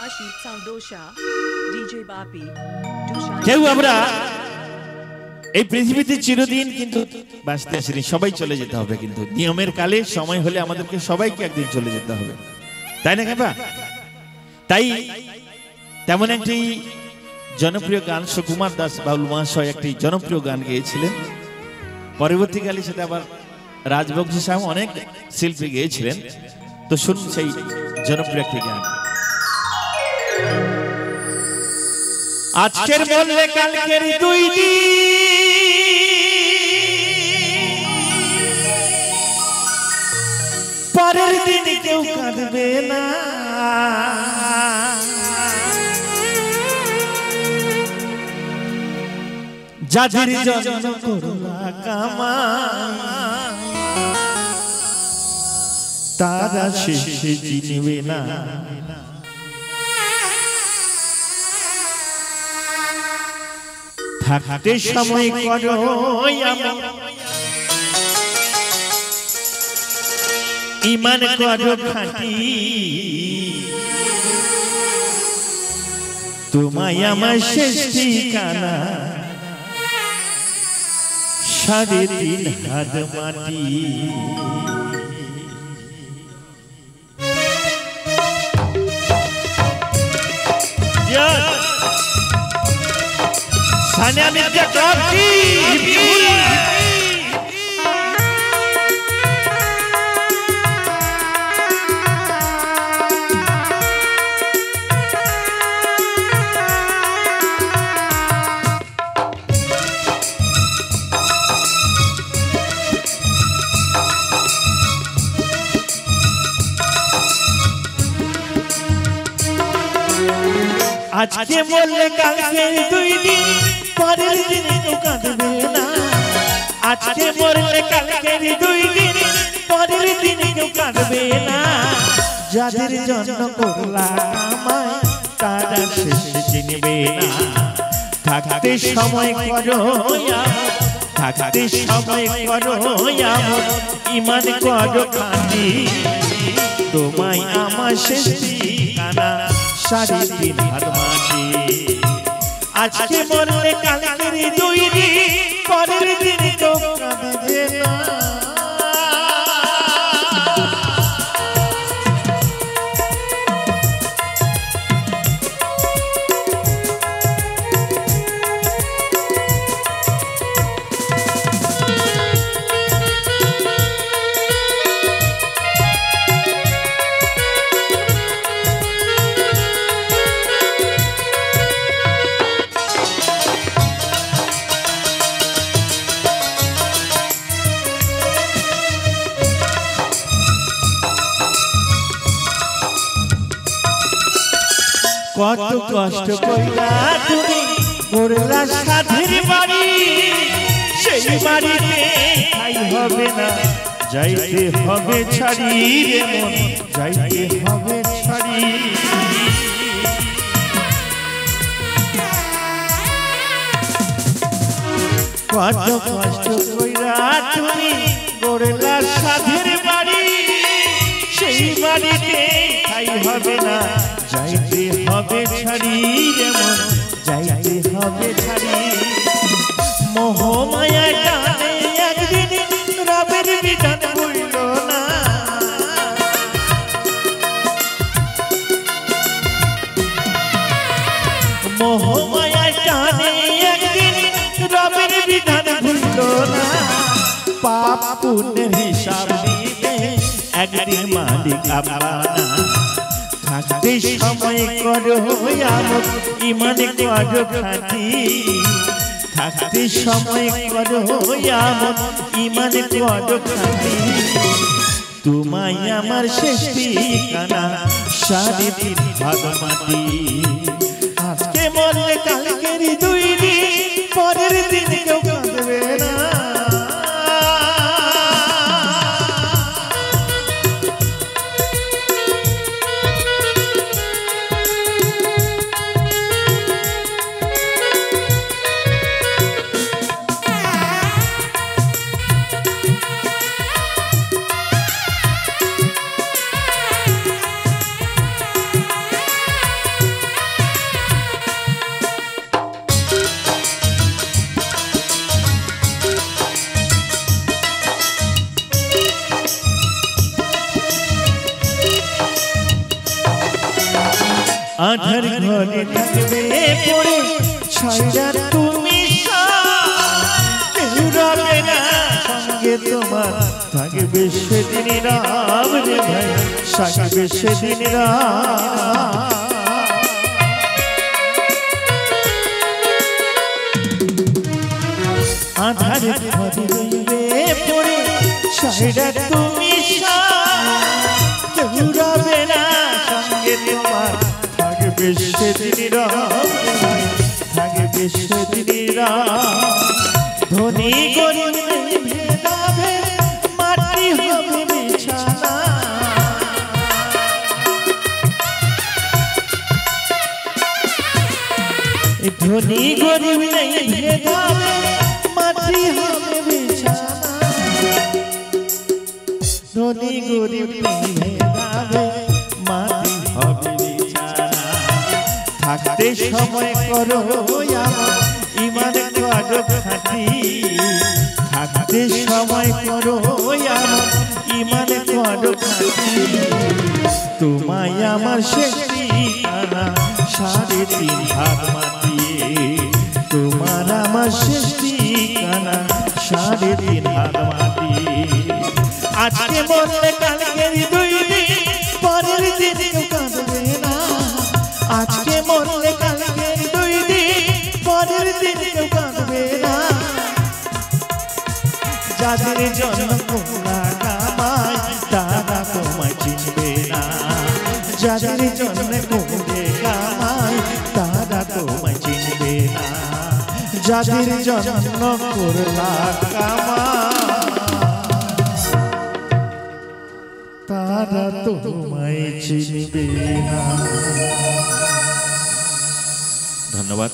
Rashid Soundosha, DJ Bapi, Dusha. কেউ আমরা এই পৃথিবীতে চিরদিন কিন্তু বাঁচতে আসিনি, সবাই চলে যেতে হবে, কিন্তু নিয়মের কালে সময় হলে আমাদেরকে সবাইকে একদিন চলে যেতে হবে, তাই না কেবা? তাই তেমন একটি জনপ্রিয় গান সুকুমার দাস বাউল মহাশয় একটি জনপ্রিয় গান গেয়েছিলেন। পরবর্তীকালে সেটা আবার রাজবংশী সাহেব অনেক শিল্পী গেয়েছিলেন। তো শুনুন সেই জনপ্রিয় একটি গান। আজকের বললে কালকের দুই দিন, পরের দিন কেউ কাঁদবে না, যাদের জন্য করলা কামাই তারা শেষে চিনবে না। থাকতে সময় করো ইমান করো খাঁটি, তোমায় আমার শেষ ঠিকানা 3.5 হাত মাটি। সানিয়া মির্জা টপটি আজকে বললে কালকে দুই দিন, পরের দিন কেউ কাঁদবে না। আজকে বললে কালকে দুই দিন, পরের দিন কেউ কাঁদবে না। যাদের জন্য করলা কামাই তারা শেষে চিনবে না। থাকতে সময় করো থাকতে সময় করো ইমান করো খাঁটি, তোমায় আমার শেষ ঠিকানা 3.5 হাত মাটি। আজকে মরলে কালকের দুই দিন, পরের দিন কেউ কাঁদবে না। কত কষ্ট কইরা তুমি করলা সাধের বাড়ি, সেই বাড়িতে ঠাই হবে না, যাইতে হবে ছাড়ি রে মন, যাইতে হবে ছাড়ি। কত কষ্ট কইরা তুমি করলা সাধের বাড়ি, সেই বাড়িতে ঠাই হবে না, যাইতে হবে ছাড়ি রে মন, যাইতে হবে ছাড়ি। মোহমায়া টানে একদিন রবের বিধান বইল না, মোহমায়া টানে একদিন রবের বিধান ভুলল না। পাপ পুণ্যের হিসাব দিতে একদিন মালিক আপনারা। থাকতে সময় করো ইমান করো খাঁটি, থাকতে সময় করো ইমান করো খাঁটি, তোমায় আমার শেষ ঠিকানা 3.5 হাত মাটি। আজকে মরলে কালকের দুই দিন, পরের দিন কেউ কাঁদবে না। আধার ঘরে থাকবে পড়ে ছাইরা তুমি কেউ রবে না সঙ্গে তোমার থাকবে সেদিন রাম রে ভাই থাকবে সেদিন রাম আধার ঘরে রইবে পড়ে ছাইরা তুমি কেউ রবে না সঙ্গে তোমার থাকবে সেদিন রাম থাকবে সেদিন রাম ধনী গরিব ভেদাভে মাটি হবে বিছানা ধনী গরিব ভেদাভে মাটি হবে বিছানা ধনী গরিব ভেদাভে মাটি হবে বিছানা থাকতে সময় করো ইমান করো খাঁটি থাকতে সময় করো ইমান করো খাঁটি তোমায় আমার শেষ ঠিকানা 3.5 হাত মাটি তোমার আমার শেষ ঠিকানা 3.5 হাত মাটি আজকে বললে কালকে 2 দিন পরের দিন কেউ কাঁদবে না আজকে বললে কালকে 2 দিন পরের দিন কেউ কাঁদবে না যাদের জন্য তোমরা কামায় তারা তোমায় চিনবে না যাদের জন্য তোমরা কামায় তারা তোমায় চিনবে না যাদের জন্য করলা কামায় তারা তোমায় চিনবে না। ধন্যবাদ।